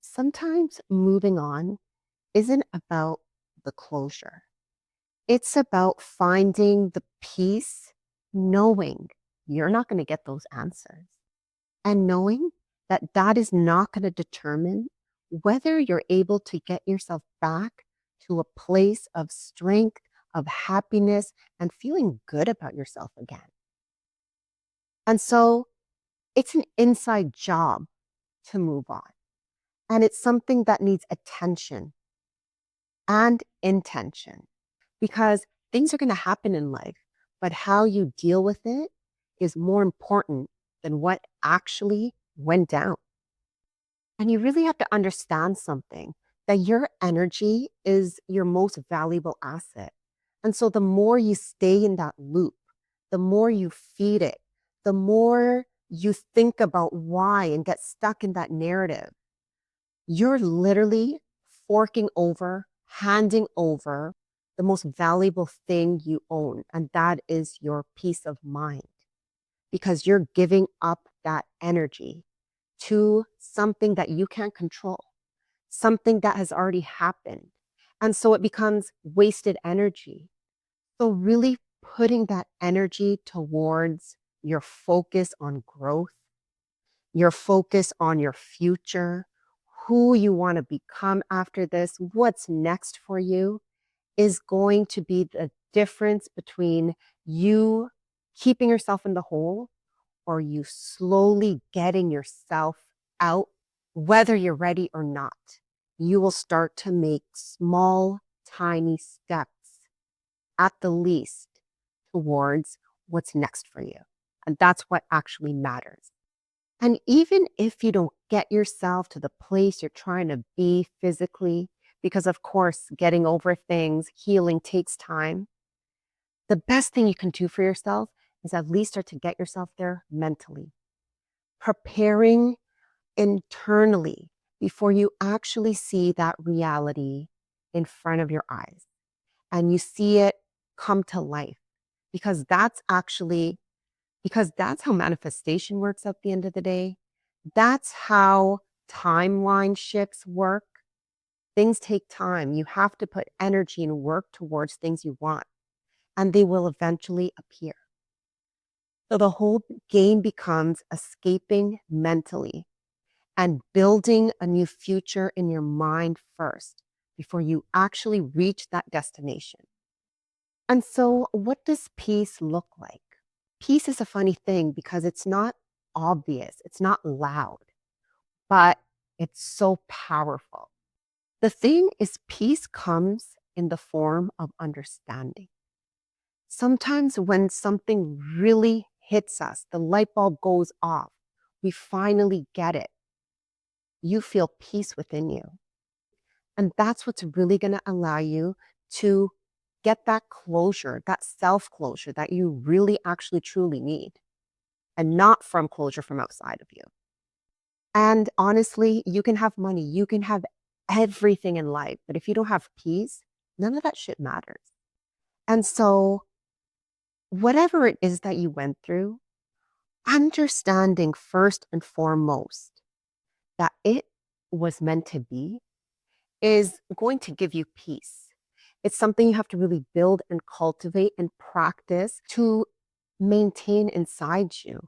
Sometimes moving on isn't about the closure. It's about finding the peace, knowing you're not going to get those answers, and knowing that that is not going to determine whether you're able to get yourself back to a place of strength, of happiness, and feeling good about yourself again. And so it's an inside job to move on. And it's something that needs attention and intention because things are going to happen in life, but how you deal with it is more important than what actually went down. And you really have to understand something that your energy is your most valuable asset. And so the more you stay in that loop, the more you feed it, the more you think about why and get stuck in that narrative, you're literally forking over, handing over the most valuable thing you own, and that is your peace of mind, because you're giving up that energy to something that you can't control, something that has already happened. And so it becomes wasted energy. So, really putting that energy towards your focus on growth, your focus on your future, who you want to become after this, what's next for you is going to be the difference between you keeping yourself in the hole or you slowly getting yourself out, whether you're ready or not. You will start to make small, tiny steps at the least towards what's next for you. And that's what actually matters. And even if you don't get yourself to the place you're trying to be physically, because of course, getting over things, healing takes time, the best thing you can do for yourself is at least start to get yourself there mentally, preparing internally before you actually see that reality in front of your eyes and you see it come to life. Because that's how manifestation works at the end of the day. That's how timeline shifts work. Things take time. You have to put energy and work towards things you want, and they will eventually appear. So the whole game becomes escaping mentally and building a new future in your mind first before you actually reach that destination. And so, what does peace look like? Peace is a funny thing because it's not obvious, it's not loud, but it's so powerful. The thing is, peace comes in the form of understanding. Sometimes, when something really hits us, the light bulb goes off, we finally get it. You feel peace within you. And that's what's really going to allow you to get that closure, that self closure that you really actually truly need, and not from closure from outside of you. And honestly, you can have money, you can have everything in life, but if you don't have peace, none of that shit matters. And so, whatever it is that you went through, understanding first and foremost that it was meant to be is going to give you peace. It's something you have to really build and cultivate and practice to maintain inside you.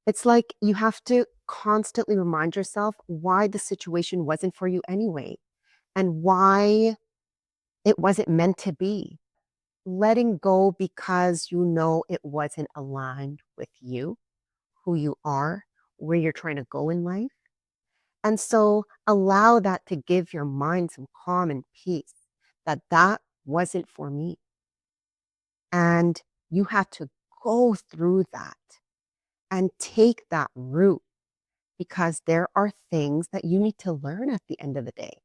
It's like you have to constantly remind yourself why the situation wasn't for you anyway and why it wasn't meant to be. Letting go because you know it wasn't aligned with you, who you are, where you're trying to go in life. And so allow that to give your mind some calm and peace that that wasn't for me. And you have to go through that and take that route because there are things that you need to learn at the end of the day.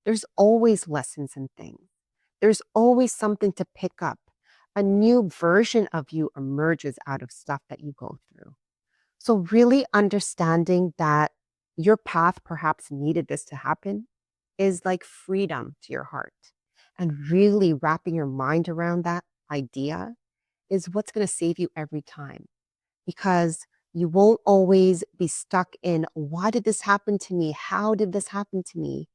There's always lessons and things. There's always something to pick up. A new version of you emerges out of stuff that you go through. So, really understanding that your path perhaps needed this to happen is like freedom to your heart. And really wrapping your mind around that idea is what's going to save you every time. Because You won't always be stuck in, why did this happen to me? How did this happen to me?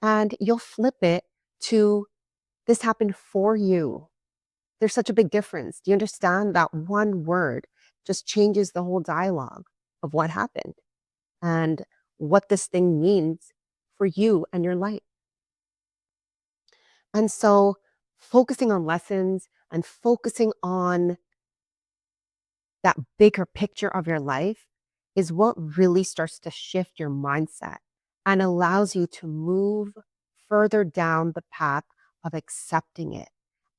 And you'll flip it to, this happened for you. There's such a big difference. Do you understand that one word just changes the whole dialogue of what happened and what this thing means for you and your life? And so, focusing on lessons and focusing on that bigger picture of your life is what really starts to shift your mindset and allows you to move further down the path of accepting it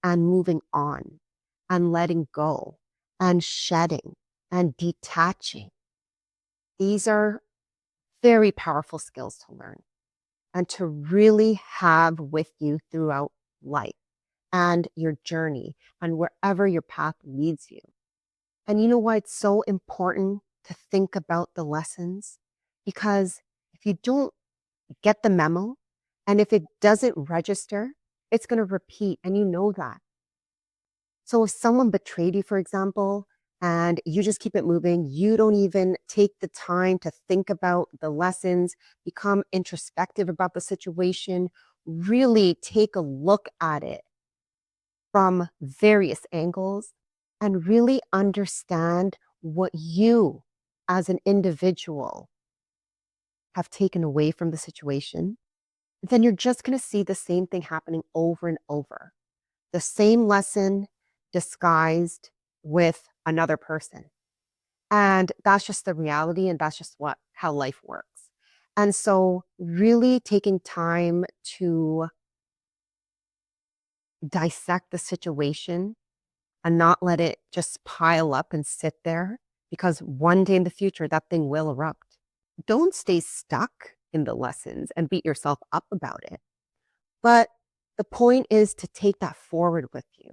and moving on and letting go and shedding and detaching. These are very powerful skills to learn and to really have with you throughout life and your journey and wherever your path leads you. And you know why it's so important to think about the lessons? Because if you don't get the memo and if it doesn't register, it's going to repeat. And you know that. So if someone betrayed you, for example, and you just keep it moving, you don't even take the time to think about the lessons, become introspective about the situation, really take a look at it from various angles and really understand what you as an individual have taken away from the situation, then you're just going to see the same thing happening over and over. The same lesson disguised with another person. And that's just the reality and that's just what how life works. And so really taking time to dissect the situation and not let it just pile up and sit there because one day in the future that thing will erupt. Don't stay stuck in the lessons and beat yourself up about it. But the point is to take that forward with you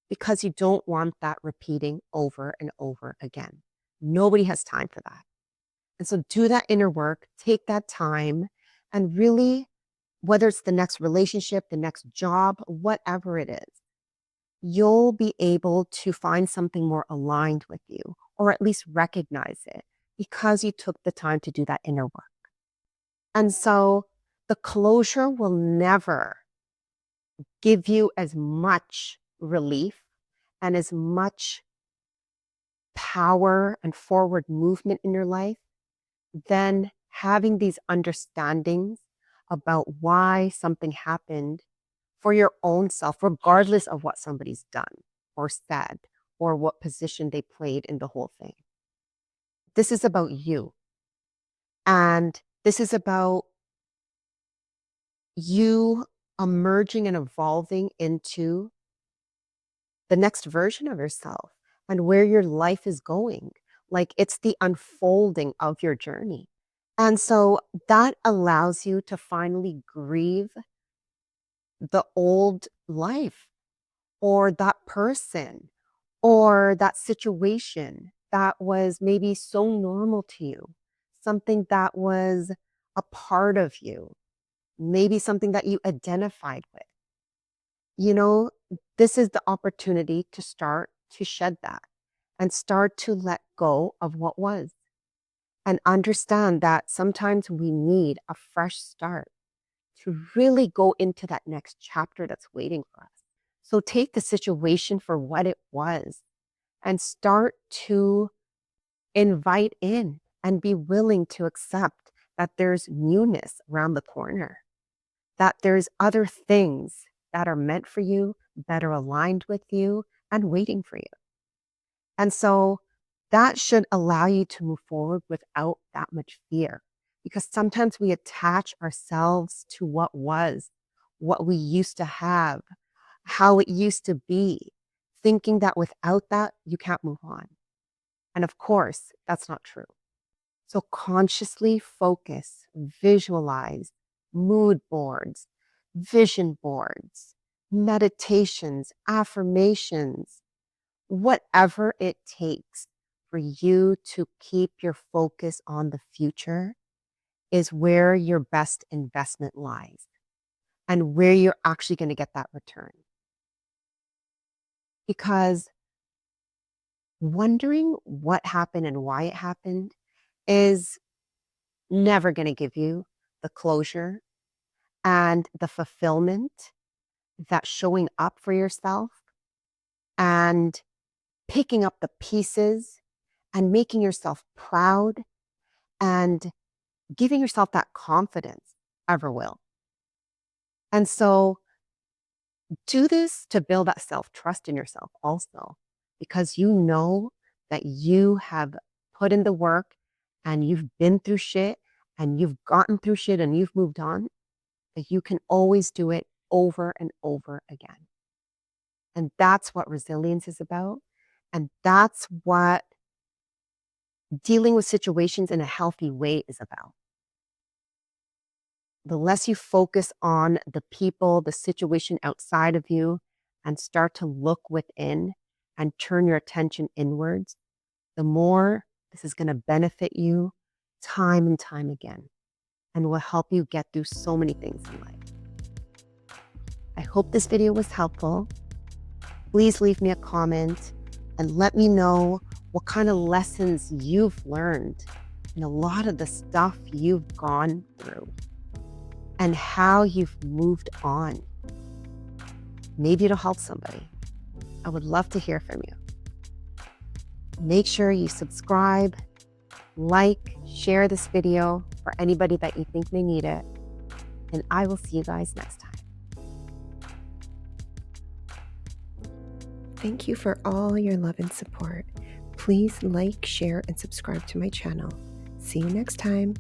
because you don't want that repeating over and over again. Nobody has time for that. And so do that inner work, take that time, and really, whether it's the next relationship, the next job, whatever it is, you'll be able to find something more aligned with you, or at least recognize it because you took the time to do that inner work. And so the closure will never give you as much relief and as much power and forward movement in your life than having these understandings about why something happened for your own self, regardless of what somebody's done or said or what position they played in the whole thing. This is about you. And this is about you emerging and evolving into the next version of yourself and where your life is going. Like it's the unfolding of your journey. And so that allows you to finally grieve the old life or that person or that situation that was maybe so normal to you, something that was a part of you, maybe something that you identified with. You know, this is the opportunity to start to shed that and start to let go of what was and understand that sometimes we need a fresh start to really go into that next chapter that's waiting for us. So take the situation for what it was and start to invite in and be willing to accept that there's newness around the corner, that there's other things that are meant for you, that are aligned with you and waiting for you. And so that should allow you to move forward without that much fear because sometimes we attach ourselves to what was, what we used to have, how it used to be, thinking that without that, you can't move on. And of course, that's not true. So consciously focus, visualize mood boards, vision boards, meditations, affirmations, whatever it takes for you to keep your focus on the future is where your best investment lies and where you're actually going to get that return. Because Wondering what happened and why it happened is never going to give you the closure and the fulfillment that showing up for yourself and picking up the pieces and making yourself proud and giving yourself that confidence ever will. And so do this to build that self trust in yourself also, because you know that you have put in the work and you've been through shit and you've gotten through shit and you've moved on, that you can always do it over and over again. And that's what resilience is about. And that's what dealing with situations in a healthy way is about. The less you focus on the people, the situation outside of you, and start to look within and turn your attention inwards, the more this is going to benefit you time and time again and will help you get through so many things in life. I hope this video was helpful. Please leave me a comment and let me know what kind of lessons you've learned in a lot of the stuff you've gone through and how you've moved on. Maybe it'll help somebody. I would love to hear from you. Make sure you subscribe, like, share this video for anybody that you think may need it. And I will see you guys next time. Thank you for all your love and support. Please like, share, and subscribe to my channel. See you next time.